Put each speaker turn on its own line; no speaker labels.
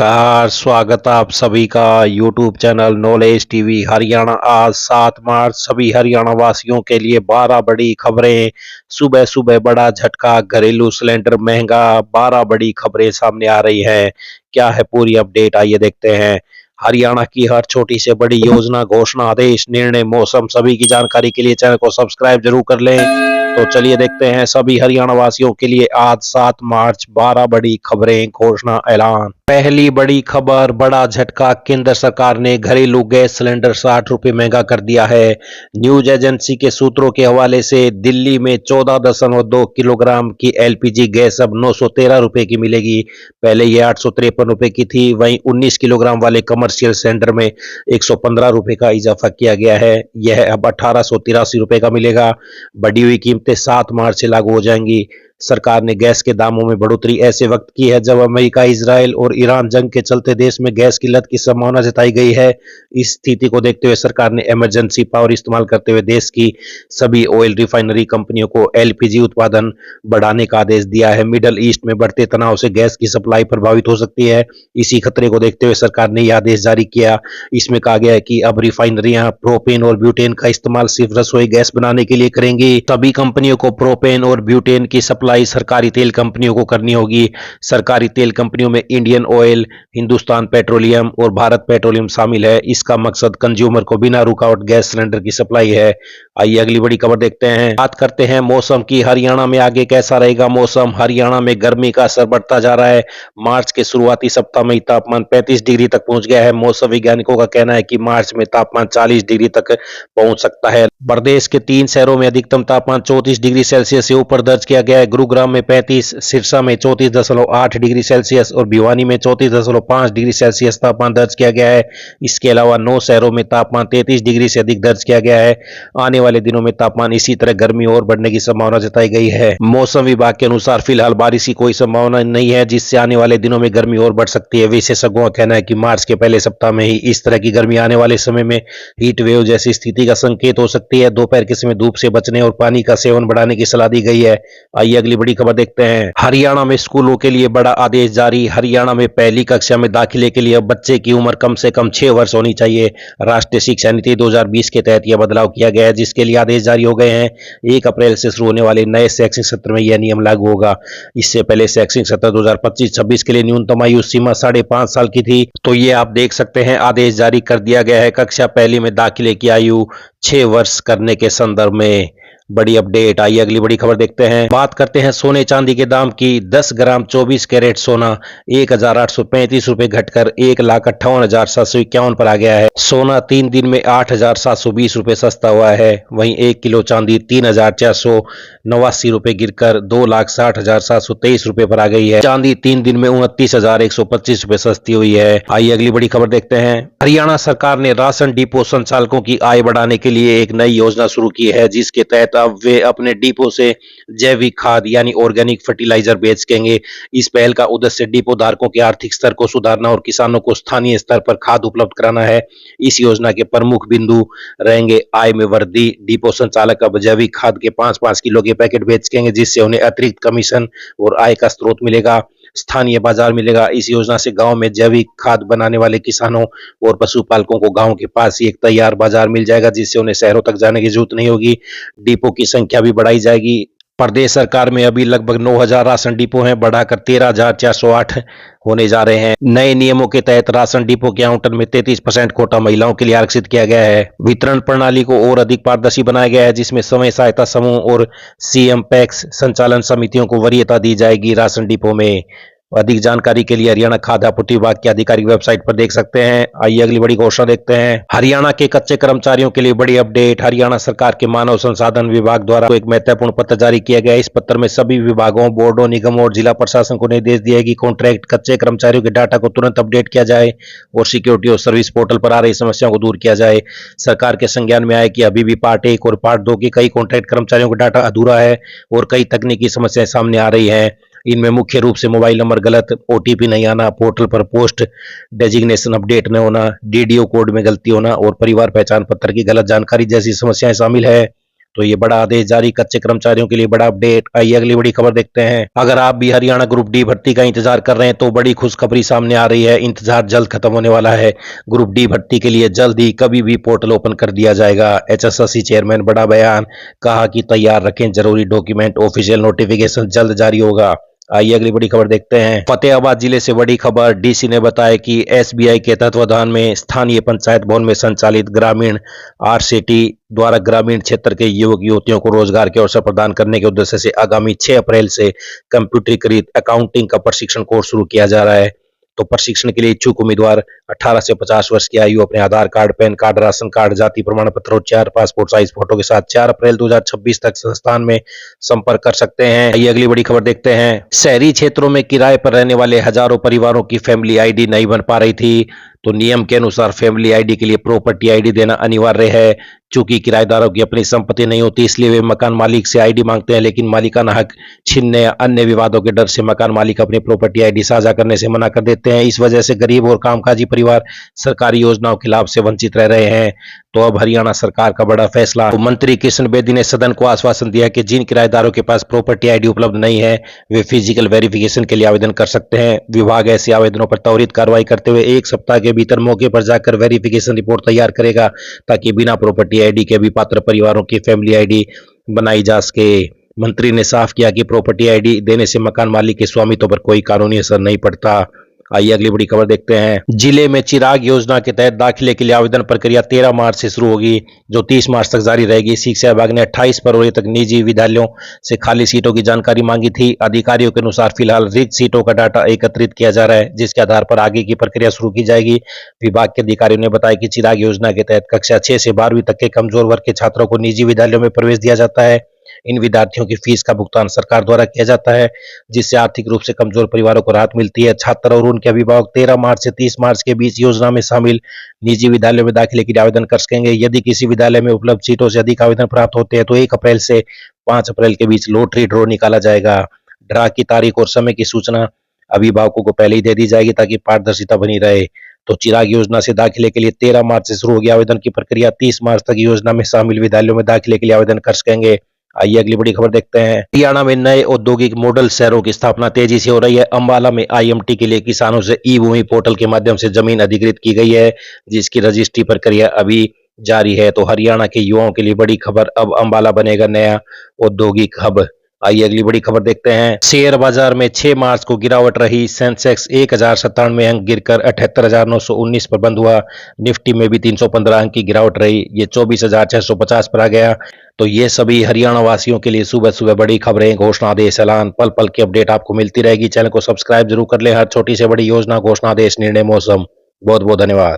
नमस्कार, स्वागत है आप सभी का YouTube channel knowledge TV Haryana. आज 7 मार्च सभी हरियाणा वासियों के लिए 12 बड़ी खबरें। सुबह सुबह बड़ा झटका, घरेलू सिलेंडर महंगा, 12 बड़ी खबरें सामने आ रही हैं। क्या है पूरी अपडेट, आइए देखते हैं। हरियाणा की हर छोटी से बड़ी योजना, घोषणा, आदेश, निर्णय, मौसम, सभी की जानकारी के लिए चैनल को सब्सक्राइब जरूर कर लें। तो चलिए देखते हैं सभी हरियाणा वासियों के लिए आज 7 मार्च 12 बड़ी खबरें, घोषणा, ऐलान। पहली बड़ी खबर, बड़ा झटका, केंद्र सरकार ने घरेलू गैस सिलेंडर 60 रुपए महंगा कर दिया है। न्यूज एजेंसी के सूत्रों के हवाले से दिल्ली में 14.2 किलोग्राम की एलपीजी गैस अब 913 रुपए की मिलेगी। पहले यह 853 रुपए की थी। वहीं 19 किलोग्राम वाले कमर्शियल सिलेंडर में 115 रुपए का इजाफा किया गया है। यह अब 1883 रुपए का मिलेगा। बढ़ी हुई कीमतें 7 मार्च से लागू हो जाएंगी। सरकार ने गैस के दामों में बढ़ोतरी ऐसे वक्त की है जब अमेरिका, इजराइल और ईरान जंग के चलते देश में गैस की लत की संभावना जताई गई है। इस स्थिति को देखते हुए सरकार ने इमरजेंसी पावर इस्तेमाल करते हुए देश की सभी ऑयल रिफाइनरी कंपनियों को एलपीजी उत्पादन बढ़ाने का आदेश दिया है। मिडल ईस्ट में बढ़ते तनाव से गैस की सप्लाई प्रभावित हो सकती है। इसी खतरे को देखते हुए सरकार ने यह आदेश जारी किया। इसमें कहा गया है कि अब रिफाइनरियां प्रोपेन और ब्यूटेन का इस्तेमाल सिर्फ रसोई गैस बनाने के लिए करेंगी। सभी कंपनियों को प्रोपेन और ब्यूटेन की सप्लाई सरकारी तेल कंपनियों को करनी होगी। सरकारी तेल कंपनियों में इंडियन ऑयल, हिंदुस्तान पेट्रोलियम और भारत पेट्रोलियम शामिल है। इसका मकसद कंज्यूमर को बिना रुकावट गैस सिलेंडर की सप्लाई है। आइए अगली बड़ी खबर देखते हैं। बात करते हैं मौसम की। हरियाणा में आगे कैसा रहेगा मौसम। हरियाणा में गर्मी का असर बढ़ता जा रहा है। मार्च के शुरुआती सप्ताह में तापमान 35 डिग्री तक पहुंच गया है। मौसम वैज्ञानिकों का कहना है कि मार्च में तापमान 40 डिग्री तक पहुंच सकता है। प्रदेश के 3 शहरों में अधिकतम तापमान 34 डिग्री सेल्सियस से ऊपर दर्ज किया गया है। गुरुग्राम में 35, सिरसा में 34.8 डिग्री सेल्सियस और भिवानी में 34.5 डिग्री सेल्सियस तापमान दर्ज किया गया है। इसके अलावा 9 शहरों में तापमान 33 डिग्री से अधिक दर्ज किया गया है। आने वाले दिनों में तापमान इसी तरह गर्मी और बढ़ने की संभावना जताई गई है। मौसम विभाग के अनुसार फिलहाल बारिश की कोई संभावना नहीं है, जिससे आने वाले दिनों में गर्मी और बढ़ सकती है। विशेषज्ञों का कहना है कि मार्च के पहले सप्ताह में ही इस तरह की गर्मी आने वाले समय में हीट वेव जैसी स्थिति का संकेत हो सकती है। दोपहर के समय धूप से बचने और पानी का सेवन बढ़ाने की सलाह दी गई है। आइए अगली बड़ी खबर देखते हैं। हरियाणा में स्कूलों के लिए बड़ा आदेश जारी। हरियाणा में पहली कक्षा में दाखिले के लिए अब बच्चे की उम्र कम से कम 6 वर्ष होनी चाहिए। राष्ट्रीय शिक्षा नीति 2020 के तहत यह बदलाव किया गया है, जिसके लिए आदेश जारी हो गए हैं। 1 अप्रैल से शुरू होने वाले नए शैक्षणिक सत्र में यह नियम लागू होगा। इससे पहले शैक्षणिक सत्र 2025-26 के लिए न्यूनतम आयु सीमा 5.5 साल की थी। तो ये आप देख सकते हैं, आदेश जारी कर दिया गया है। कक्षा पहली में दाखिले की आयु 6 वर्ष करने के संदर्भ में बड़ी अपडेट। आइए अगली बड़ी खबर देखते हैं। बात करते हैं सोने चांदी के दाम की। 10 ग्राम 24 कैरेट सोना 1,835 रुपए घटकर 1,58,751 पर आ गया है। सोना 3 दिन में 8,720 रुपए सस्ता हुआ है। वहीं 1 किलो चांदी 3,489 रुपए गिरकर 2,60,723 रुपए पर आ गई है। चांदी 3 दिन में 29,125 रुपए सस्ती हुई है। आइए अगली बड़ी खबर देखते हैं। हरियाणा सरकार ने राशन डिपो संचालकों की आय बढ़ाने के लिए एक नई योजना शुरू की है, जिसके तहत अब वे अपने डिपो से जैविक खाद यानी ऑर्गेनिक फर्टिलाइजर बेच सकेंगे। इस पहल का उद्देश्य डिपो धारकों के आर्थिक स्तर को सुधारना और किसानों को स्थानीय स्तर पर खाद उपलब्ध कराना है। इस योजना के प्रमुख बिंदु रहेंगे आय में वृद्धि। डिपो संचालक अब जैविक खाद के 5-5 किलो के पैकेट बेच सकेंगे, जिससे उन्हें अतिरिक्त कमीशन और आय का स्रोत मिलेगा, स्थानीय बाजार मिलेगा। इस योजना से गांव में जैविक खाद बनाने वाले किसानों और पशुपालकों को गांव के पास ही एक तैयार बाजार मिल जाएगा, जिससे उन्हें शहरों तक जाने की जरूरत नहीं होगी। डिपो की संख्या भी बढ़ाई जाएगी। प्रदेश सरकार में अभी लगभग 9,000 राशन डिपो हैं, बढ़ाकर 13,408 होने जा रहे हैं। नए नियमों के तहत राशन डिपो के आवंटन में 33% कोटा महिलाओं के लिए आरक्षित किया गया है। वितरण प्रणाली को और अधिक पारदर्शी बनाया गया है, जिसमें समय सहायता समूह और सीएम पैक्स संचालन समितियों को वरीयता दी जाएगी। राशन डिपो में अधिक जानकारी के लिए हरियाणा खाद्य आपूर्ति विभाग की आधिकारिक वेबसाइट पर देख सकते हैं। आइए अगली बड़ी घोषणा देखते हैं। हरियाणा के कच्चे कर्मचारियों के लिए बड़ी अपडेट। हरियाणा सरकार के मानव संसाधन विभाग द्वारा एक महत्वपूर्ण पत्र जारी किया गया है। इस पत्र में सभी विभागों, बोर्डों, निगमों और जिला प्रशासन को निर्देश दिया है कि कॉन्ट्रैक्ट कच्चे कर्मचारियों के डाटा को तुरंत अपडेट किया जाए और सिक्योरिटी और सर्विस पोर्टल पर आ रही समस्याओं को दूर किया जाए। सरकार के संज्ञान में आया कि अभी भी पार्ट 1 और पार्ट 2 के कई कॉन्ट्रैक्ट कर्मचारियों का डाटा अधूरा है और कई तकनीकी समस्याएं सामने आ रही हैं। इनमें मुख्य रूप से मोबाइल नंबर गलत, ओटीपी नहीं आना, पोर्टल पर पोस्ट डेजिग्नेशन अपडेट न होना, डीडीओ कोड में गलती होना और परिवार पहचान पत्र की गलत जानकारी जैसी समस्याएं शामिल है। तो ये बड़ा आदेश जारी, कच्चे कर्मचारियों के लिए बड़ा अपडेट। आइए अगली बड़ी खबर देखते हैं। अगर आप भी हरियाणा ग्रुप डी भर्ती का इंतजार कर रहे हैं तो बड़ी खुशखबरी सामने आ रही है। इंतजार जल्द खत्म होने वाला है। ग्रुप डी भर्ती के लिए जल्द ही कभी भी पोर्टल ओपन कर दिया जाएगा। एचएसएससी चेयरमैन बड़ा बयान, कहा कि तैयार रखें जरूरी डॉक्यूमेंट, ऑफिशियल नोटिफिकेशन जल्द जारी होगा। आइए अगली बड़ी खबर देखते हैं। फतेहाबाद जिले से बड़ी खबर, डीसी ने बताया कि एसबीआई के तत्वाधान में स्थानीय पंचायत भवन में संचालित ग्रामीण आरसीटी द्वारा ग्रामीण क्षेत्र के युवक युवतियों को रोजगार के अवसर प्रदान करने के उद्देश्य से आगामी 6 अप्रैल से कंप्यूटरीकृत अकाउंटिंग का प्रशिक्षण कोर्स शुरू किया जा रहा है। तो प्रशिक्षण के लिए इच्छुक उम्मीदवार 18 से 50 वर्ष की आयु अपने Aadhaar card, PAN card, ration card, जाति प्रमाण पत्र और 4 पासपोर्ट साइज फोटो के साथ 4 अप्रैल 2026 तक संस्थान में संपर्क कर सकते हैं। ये अगली बड़ी खबर देखते हैं। शहरी क्षेत्रों में किराए पर रहने वाले हजारों परिवारों की फैमिली आईडी नहीं बन पा रही थी, तो नियम के अनुसार फैमिली आईडी के लिए प्रॉपर्टी आईडी देना अनिवार्य है। चूंकि किराएदारों की अपनी संपत्ति नहीं होती, इसलिए वे मकान मालिक से आईडी मांगते हैं, लेकिन मालिकाना हक छीनने या अन्य विवादों के डर से मकान मालिक अपनी प्रॉपर्टी आईडी साझा करने से मना कर देते हैं। इस वजह से गरीब और कामकाजी परिवार सरकारी योजनाओं के लाभ से वंचित रह रहे हैं। तो अब हरियाणा सरकार का बड़ा फैसला। तो मंत्री किशन बेदी ने सदन को आश्वासन दिया कि जिन किराएदारों के पास प्रॉपर्टी आईडी उपलब्ध नहीं है, वे फिजिकल वेरिफिकेशन के लिए आवेदन कर सकते हैं। विभाग ऐसे आवेदनों पर त्वरित कार्रवाई करते हुए 1 सप्ताह के भीतर मौके पर जाकर वेरिफिकेशन रिपोर्ट तैयार करेगा, ताकि बिना प्रॉपर्टी आईडी के भी पात्र परिवारों की फैमिली आईडी बनाई जा सके। मंत्री ने साफ किया कि प्रॉपर्टी आईडी देने से मकान मालिक के स्वामित्व पर कोई कानूनी असर नहीं पड़ता। आइए अगली बड़ी खबर देखते हैं। जिले में चिराग योजना के तहत दाखिले के लिए आवेदन प्रक्रिया 13 मार्च से शुरू होगी, जो 30 मार्च तक जारी रहेगी। शिक्षा विभाग ने 28 फरवरी तक निजी विद्यालयों से खाली सीटों की जानकारी मांगी थी। अधिकारियों के अनुसार फिलहाल रिक्त सीटों का डाटा एकत्रित किया जा रहा है, जिसके आधार पर आगे की प्रक्रिया शुरू की जाएगी। विभाग के अधिकारियों ने बताया कि चिराग योजना के तहत कक्षा 6 से 12वीं तक के कमजोर वर्ग के छात्रों को निजी विद्यालयों में प्रवेश दिया जाता है। इन विद्यार्थियों की फीस का भुगतान सरकार द्वारा किया जाता है, जिससे आर्थिक रूप से कमजोर परिवारों को राहत मिलती है। छात्र और उनके अभिभावक 13 मार्च से 30 मार्च के बीच योजना में शामिल निजी विद्यालयों में दाखिले के लिए आवेदन कर सकेंगे। यदि किसी विद्यालय में उपलब्ध सीटों से अधिक आवेदन प्राप्त होते हैं तो 1 अप्रैल से 5 अप्रैल के बीच लॉटरी ड्रॉ निकाला जाएगा। ड्रा की तारीख और समय की सूचना अभिभावकों को पहले ही दे दी जाएगी, ताकि पारदर्शिता बनी रहे। तो चिराग योजना से दाखिले के लिए 13 मार्च से शुरू होगी आवेदन की प्रक्रिया। 30 मार्च तक योजना में शामिल विद्यालयों में दाखिले के लिए आवेदन कर सकेंगे। आइए अगली बड़ी खबर देखते हैं। हरियाणा में नए औद्योगिक मॉडल शहरों की स्थापना तेजी से हो रही है। अंबाला में आईएमटी के लिए किसानों से ई भूमि पोर्टल के माध्यम से जमीन अधिकृत की गई है, जिसकी रजिस्ट्री प्रक्रिया अभी जारी है। तो हरियाणा के युवाओं के लिए बड़ी खबर, अब अंबाला बनेगा नया औद्योगिक हब। आइए अगली बड़ी खबर देखते हैं। शेयर बाजार में 6 मार्च को गिरावट रही। सेंसेक्स 1097 अंक गिरकर 78,919 पर बंद हुआ। निफ्टी में भी 315 अंक की गिरावट रही, ये 24,650 पर आ गया। तो ये सभी हरियाणा वासियों के लिए सुबह सुबह बड़ी खबरें, घोषणा आदेश, ऐलान, पल पल की अपडेट आपको मिलती रहेगी। चैनल को सब्सक्राइब जरूर कर ले। हर छोटी से बड़ी योजना, घोषणा आदेश, निर्णय, मौसम। बहुत बहुत धन्यवाद।